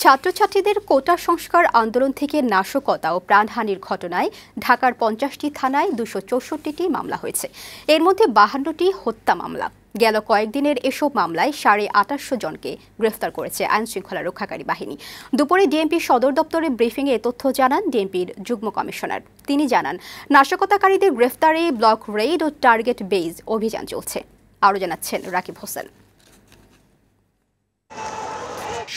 ছাত্রছাত্রীদের কোটা সংস্কার আন্দোলন থেকে নাশকতা ও প্রাণহানির ঘটনায় ঢাকার ৫০টি থানায় ২৬৪টি মামলা হয়েছে। এর মধ্যে ৫২টি হত্যা মামলা। গেল কয়েকদিনের এসব মামলায় ২৮৫ জনকে গ্রেফতার করেছে আইনশৃঙ্খলা রক্ষাকারী বাহিনী। দুপুরে ডিএমপি সদর দপ্তরে ব্রিফিংয়ে এ তথ্য জানান ডিএমপির যুগ্ম কমিশনার। তিনি জানান, নাশকতাকারীদের গ্রেফতারে ব্লক রেইড ও টার্গেট বেইজ অভিযান চলছে। আরও জানাচ্ছেন রাকিব হোসেন।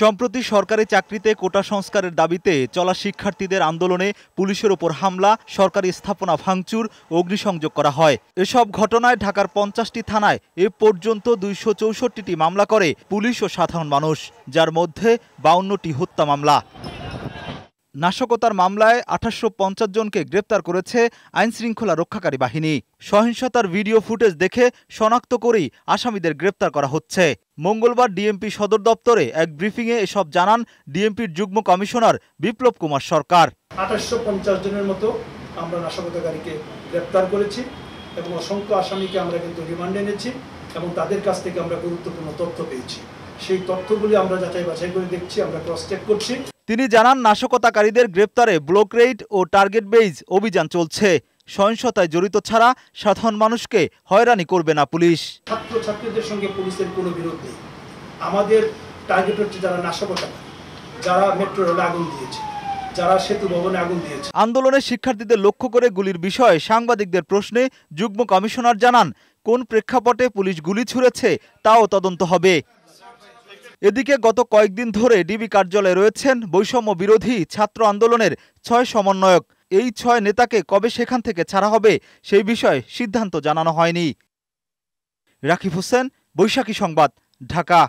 সম্প্রতি সরকারি চাকরিতে কোটা সংস্কারের দাবিতে চলা শিক্ষার্থীদের আন্দোলনে পুলিশের ওপর হামলা, সরকারি স্থাপনা ভাঙচুর, অগ্নিসংযোগ করা হয়। এসব ঘটনায় ঢাকার ৫০টি থানায় এ পর্যন্ত ২৬৪টি মামলা করে পুলিশ ও সাধারণ মানুষ, যার মধ্যে ৫২টি হত্যা মামলা। নাশকতার মামলায় ২৮৫০ জনকে গ্রেপ্তার করেছে আইনশৃঙ্খলা রক্ষাকারী বাহিনী। সহিংসতার ভিডিও ফুটেজ দেখে শনাক্ত করেই আসামিদের গ্রেপ্তার করা হচ্ছে। মঙ্গলবার ডিএমপি সদর দপ্তরে এক ব্রিফিংয়ে এসব জানান ডিএমপির যুগ্ম কমিশনার বিপ্লব কুমার সরকার। ২৮৫০ জনের মতো আমরা নাশকতাকারীকে গ্রেপ্তার করেছি এবং অসংখ্য আসামিকে আমরা কিন্তু রিমান্ডে এনেছি এবং তাদের কাছ থেকে আমরা গুরুত্বপূর্ণ তথ্য পেয়েছি। সেই তথ্যগুলি আমরা যাচাই বাছাই করে দেখছি, আমরা ক্রস চেক করছি। তিনি জানান, নাশকতাকারীদের গ্রেপ্তারে ব্লক রেইড ও টার্গেট বেইজ অভিযান চলছে। সহিংসতায় জড়িত ছাড়া সাধারণ মানুষকে হয়রানি করবে না পুলিশ। ছাত্রছাত্রীদের সঙ্গে পুলিশের কোনো বিরোধ নেই। আমাদের টার্গেট হচ্ছে যারা নাশকতাকারী, যারা মেট্রো রেলে আগুন দিয়েছে, যারা সেতু ভবনে আগুন দিয়েছে। আন্দোলনে শিক্ষার্থীদের লক্ষ্য করে গুলির বিষয়ে সাংবাদিকদের প্রশ্নে যুগ্ম কমিশনার জানান, কোন প্রেক্ষাপটে পুলিশ গুলি ছুড়েছে তাও তদন্ত হবে। এদিকে গত কয়েকদিন ধরে ডিবি কার্যালয়ে রয়েছেন বৈষম্য বিরোধী ছাত্র আন্দোলনের ৬ সমন্বয়ক। এই ৬ নেতাকে কবে সেখান থেকে ছাড়া হবে সেই বিষয়ে সিদ্ধান্ত জানানো হয়নি। রাকিব হোসেন, বৈশাখী সংবাদ, ঢাকা।